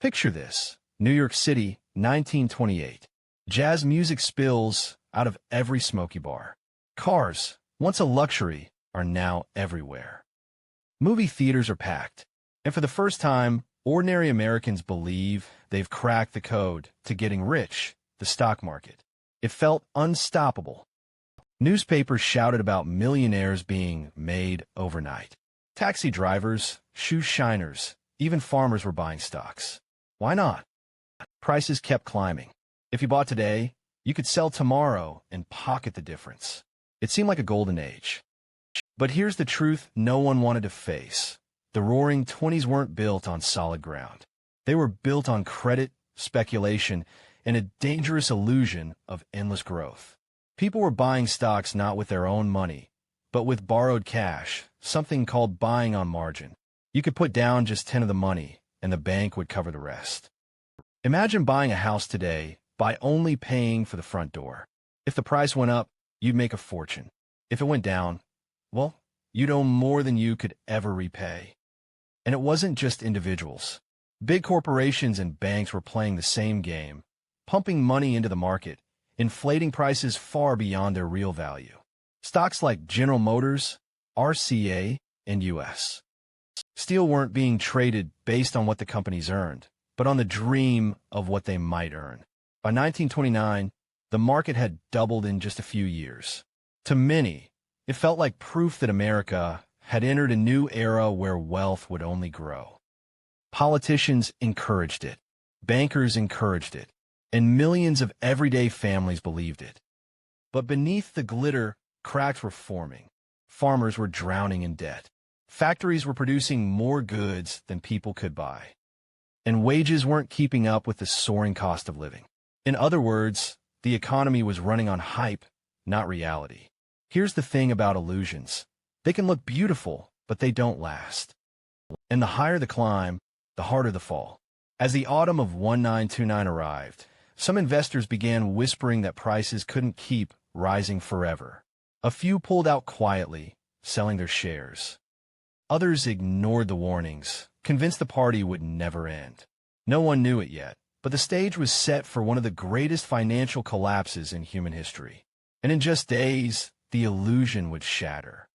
Picture this: New York City, 1928. Jazz music spills out of every smoky bar. Cars, once a luxury, are now everywhere. Movie theaters are packed, and for the first time, ordinary Americans believe they've cracked the code to getting rich, the stock market. It felt unstoppable. Newspapers shouted about millionaires being made overnight. Taxi drivers, shoe shiners, even farmers were buying stocks. Why not? Prices kept climbing. If you bought today, you could sell tomorrow and pocket the difference. It seemed like a golden age. But here's the truth no one wanted to face. The Roaring Twenties weren't built on solid ground. They were built on credit, speculation, and a dangerous illusion of endless growth. People were buying stocks not with their own money, but with borrowed cash, something called buying on margin. You could put down just 10 of the money, and the bank would cover the rest. Imagine buying a house today by only paying for the front door. If the price went up, you'd make a fortune. If it went down, well, you'd owe more than you could ever repay. And it wasn't just individuals. Big corporations and banks were playing the same game, pumping money into the market, inflating prices far beyond their real value. Stocks like General Motors, RCA, and U.S. Steel weren't being traded based on what the companies earned, but on the dream of what they might earn. By 1929, the market had doubled in just a few years. To many, it felt like proof that America had entered a new era where wealth would only grow. Politicians encouraged it, bankers encouraged it, and millions of everyday families believed it. But beneath the glitter, cracks were forming. Farmers were drowning in debt. Factories were producing more goods than people could buy. And wages weren't keeping up with the soaring cost of living. In other words, the economy was running on hype, not reality. Here's the thing about illusions. They can look beautiful, but they don't last. And the higher the climb, the harder the fall. As the autumn of 1929 arrived, some investors began whispering that prices couldn't keep rising forever. A few pulled out quietly, selling their shares. Others ignored the warnings, convinced the party would never end. No one knew it yet, but the stage was set for one of the greatest financial collapses in human history. And in just days, the illusion would shatter.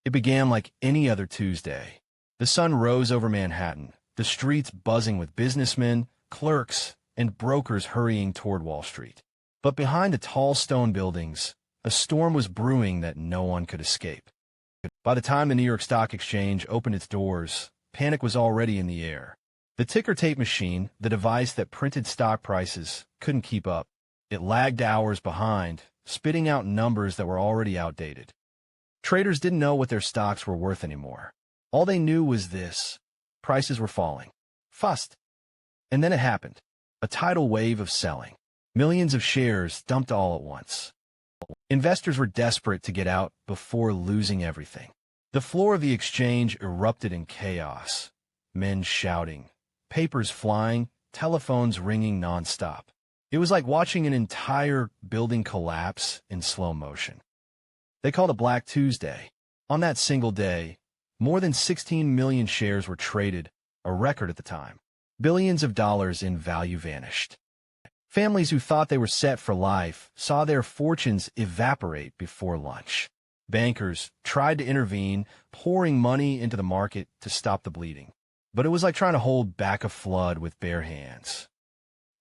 It began like any other Tuesday. The sun rose over Manhattan, the streets buzzing with businessmen, clerks, and brokers hurrying toward Wall Street. But behind the tall stone buildings, a storm was brewing that no one could escape. By the time the New York Stock Exchange opened its doors, panic was already in the air. The ticker tape machine, the device that printed stock prices, couldn't keep up. It lagged hours behind, spitting out numbers that were already outdated. Traders didn't know what their stocks were worth anymore. All they knew was this: prices were falling. Fast. And then it happened. A tidal wave of selling. Millions of shares dumped all at once. Investors were desperate to get out before losing everything. The floor of the exchange erupted in chaos. Men shouting, papers flying, telephones ringing nonstop. It was like watching an entire building collapse in slow motion. They called it Black Tuesday. On that single day, more than 16 million shares were traded, a record at the time. Billions of dollars in value vanished. Families who thought they were set for life saw their fortunes evaporate before lunch. Bankers tried to intervene, pouring money into the market to stop the bleeding. But it was like trying to hold back a flood with bare hands.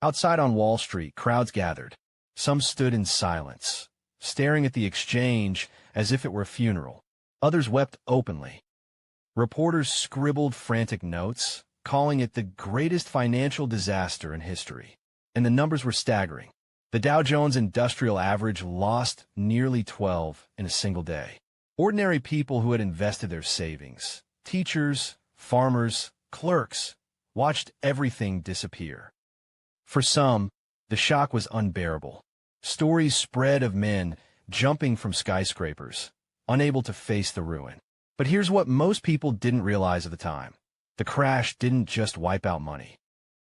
Outside on Wall Street, crowds gathered. Some stood in silence, staring at the exchange as if it were a funeral. Others wept openly. Reporters scribbled frantic notes, calling it the greatest financial disaster in history. And the numbers were staggering. The Dow Jones Industrial Average lost nearly 12 in a single day. Ordinary people who had invested their savings, teachers, farmers, clerks, watched everything disappear. For some, the shock was unbearable. Stories spread of men jumping from skyscrapers, unable to face the ruin. But here's what most people didn't realize at the time. The crash didn't just wipe out money.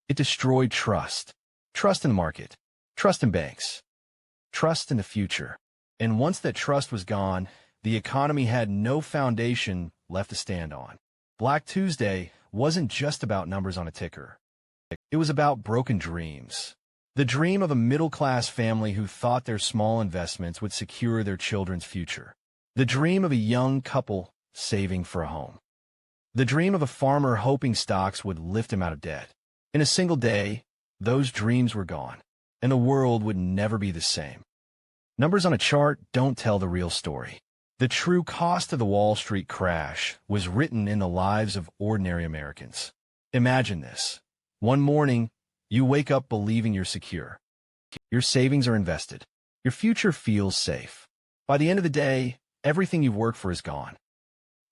It destroyed trust. Trust in the market. Trust in banks. Trust in the future. And once that trust was gone, the economy had no foundation left to stand on. Black Tuesday wasn't just about numbers on a ticker. It was about broken dreams. The dream of a middle-class family who thought their small investments would secure their children's future. The dream of a young couple saving for a home. The dream of a farmer hoping stocks would lift him out of debt. In a single day, those dreams were gone, and the world would never be the same. Numbers on a chart don't tell the real story. The true cost of the Wall Street crash was written in the lives of ordinary Americans. Imagine this. One morning, you wake up believing you're secure. Your savings are invested. Your future feels safe. By the end of the day, everything you've worked for is gone.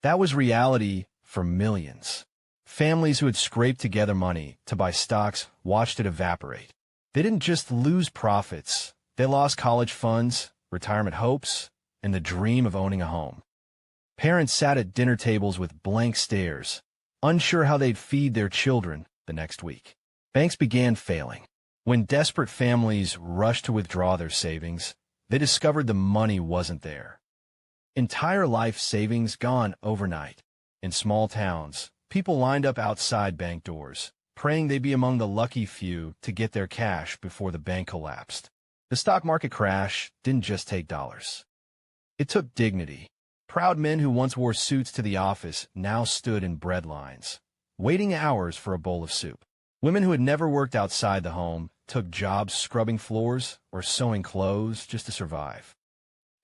That was reality for millions. Families who had scraped together money to buy stocks watched it evaporate. They didn't just lose profits. They lost college funds, retirement hopes, and the dream of owning a home. Parents sat at dinner tables with blank stares, unsure how they'd feed their children the next week. Banks began failing. When desperate families rushed to withdraw their savings, they discovered the money wasn't there. Entire life savings gone overnight. In small towns, people lined up outside bank doors, praying they'd be among the lucky few to get their cash before the bank collapsed. The stock market crash didn't just take dollars. It took dignity. Proud men who once wore suits to the office now stood in bread lines, waiting hours for a bowl of soup. Women who had never worked outside the home took jobs scrubbing floors or sewing clothes just to survive.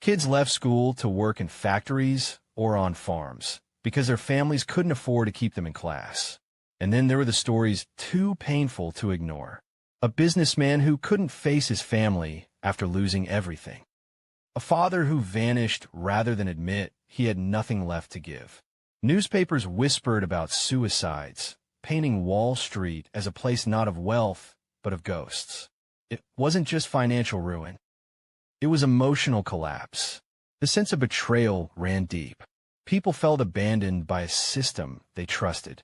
Kids left school to work in factories or on farms because their families couldn't afford to keep them in class. And then there were the stories too painful to ignore. A businessman who couldn't face his family after losing everything. A father who vanished rather than admit he had nothing left to give. Newspapers whispered about suicides, painting Wall Street as a place not of wealth, but of ghosts. It wasn't just financial ruin. It was emotional collapse. The sense of betrayal ran deep. People felt abandoned by a system they trusted.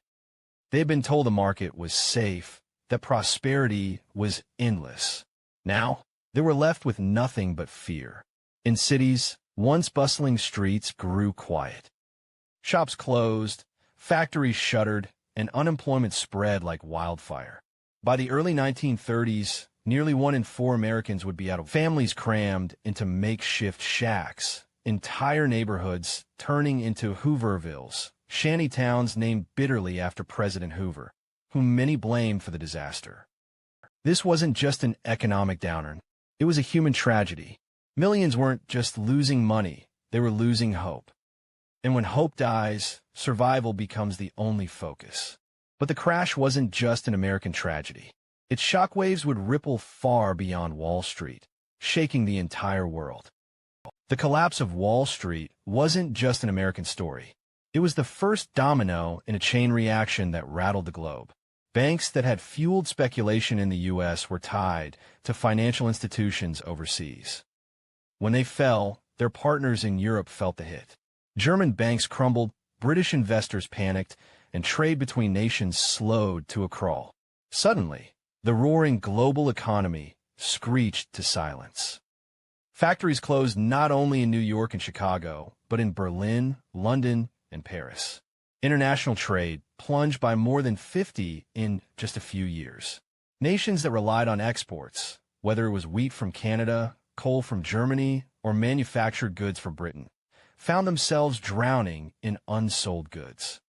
They had been told the market was safe, that prosperity was endless. Now, they were left with nothing but fear. In cities, once bustling streets grew quiet. Shops closed, factories shuttered, and unemployment spread like wildfire. By the early 1930s, nearly 1 in 4 Americans would be out of families crammed into makeshift shacks, entire neighborhoods turning into Hoovervilles, shanty towns named bitterly after President Hoover, whom many blamed for the disaster. This wasn't just an economic downer. It was a human tragedy. Millions weren't just losing money, they were losing hope. And when hope dies, survival becomes the only focus. But the crash wasn't just an American tragedy. Its shockwaves would ripple far beyond Wall Street, shaking the entire world. The collapse of Wall Street wasn't just an American story. It was the first domino in a chain reaction that rattled the globe. Banks that had fueled speculation in the U.S. were tied to financial institutions overseas. When they fell, their partners in Europe felt the hit. German banks crumbled, British investors panicked, and trade between nations slowed to a crawl. Suddenly, the roaring global economy screeched to silence. Factories closed not only in New York and Chicago, but in Berlin, London, and Paris. International trade plunged by more than 50 in just a few years. Nations that relied on exports, whether it was wheat from Canada, coal from Germany, or manufactured goods from Britain, found themselves drowning in unsold goods.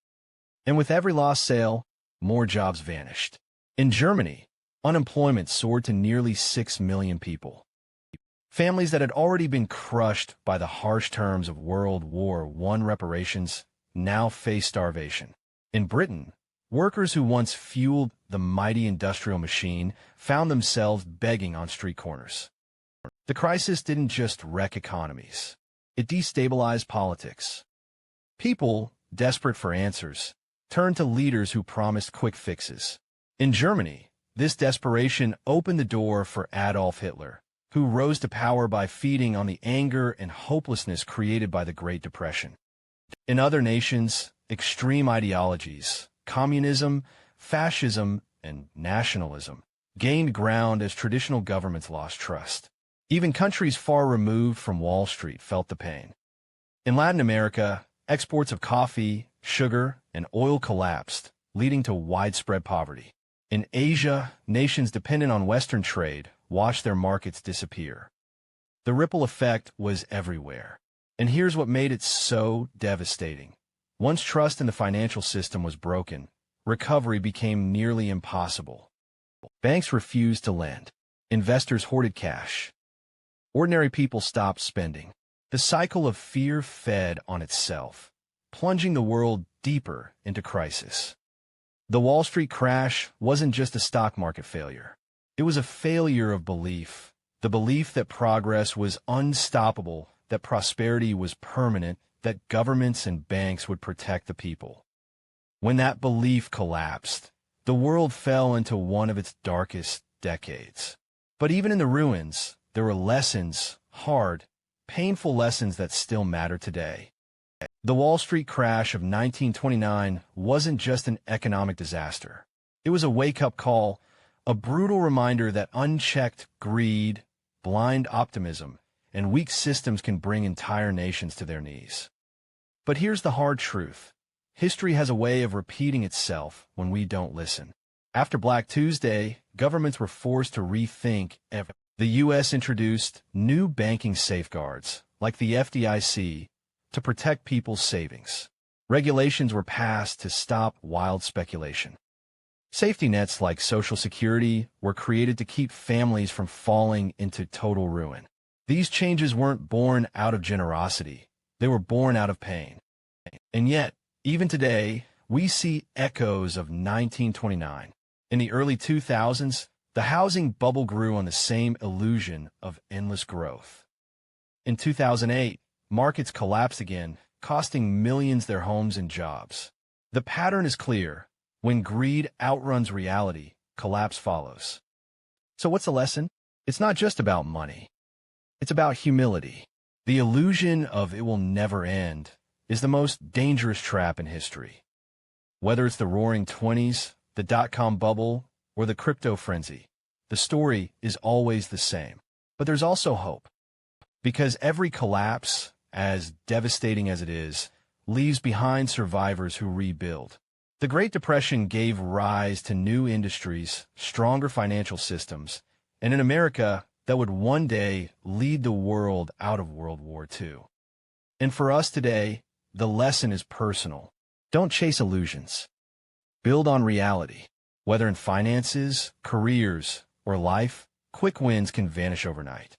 And with every lost sale, more jobs vanished. In Germany, unemployment soared to nearly 6 million people. Families that had already been crushed by the harsh terms of World War I reparations now faced starvation. In Britain, workers who once fueled the mighty industrial machine found themselves begging on street corners. The crisis didn't just wreck economies. It destabilized politics. People, desperate for answers, turned to leaders who promised quick fixes. In Germany, this desperation opened the door for Adolf Hitler, who rose to power by feeding on the anger and hopelessness created by the Great Depression. In other nations, extreme ideologies, communism, fascism, and nationalism, gained ground as traditional governments lost trust. Even countries far removed from Wall Street felt the pain. In Latin America, exports of coffee, sugar, and oil collapsed, leading to widespread poverty. In Asia, nations dependent on Western trade watched their markets disappear. The ripple effect was everywhere. And here's what made it so devastating. Once trust in the financial system was broken, recovery became nearly impossible. Banks refused to lend. Investors hoarded cash. Ordinary people stopped spending. The cycle of fear fed on itself, plunging the world deeper into crisis. The Wall Street crash wasn't just a stock market failure. It was a failure of belief, the belief that progress was unstoppable, that prosperity was permanent, that governments and banks would protect the people. When that belief collapsed, the world fell into one of its darkest decades. But even in the ruins, there were lessons, hard, painful lessons that still matter today. The Wall Street crash of 1929 wasn't just an economic disaster. It was a wake-up call, a brutal reminder that unchecked greed, blind optimism, and weak systems can bring entire nations to their knees. But here's the hard truth. History has a way of repeating itself when we don't listen. After Black Tuesday, governments were forced to rethink everything. The U.S. introduced new banking safeguards, like the FDIC, to protect people's savings. Regulations were passed to stop wild speculation. Safety nets like Social Security were created to keep families from falling into total ruin. These changes weren't born out of generosity. They were born out of pain. And yet, even today, we see echoes of 1929. In the early 2000s, the housing bubble grew on the same illusion of endless growth. In 2008, markets collapsed again, costing millions their homes and jobs. The pattern is clear. When greed outruns reality, collapse follows. So what's the lesson? It's not just about money. It's about humility. The illusion of it will never end is the most dangerous trap in history. Whether it's the Roaring Twenties, the dot-com bubble, or the crypto frenzy, the story is always the same. But there's also hope. Because every collapse, as devastating as it is, leaves behind survivors who rebuild. The Great Depression gave rise to new industries, stronger financial systems, and an America that would one day lead the world out of World War II. And for us today, the lesson is personal. Don't chase illusions. Build on reality. Whether in finances, careers, or life, quick wins can vanish overnight.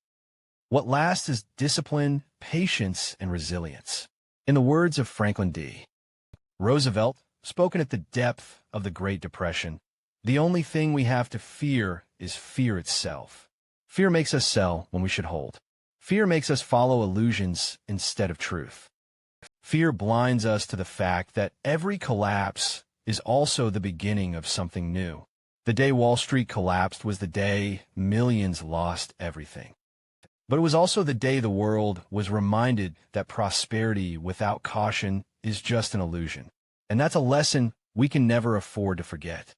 What lasts is discipline, patience, and resilience. In the words of Franklin D. Roosevelt, spoken at the depth of the Great Depression, the only thing we have to fear is fear itself. Fear makes us sell when we should hold. Fear makes us follow illusions instead of truth. Fear blinds us to the fact that every collapse is also the beginning of something new. The day Wall Street collapsed was the day millions lost everything. But it was also the day the world was reminded that prosperity without caution is just an illusion. And that's a lesson we can never afford to forget.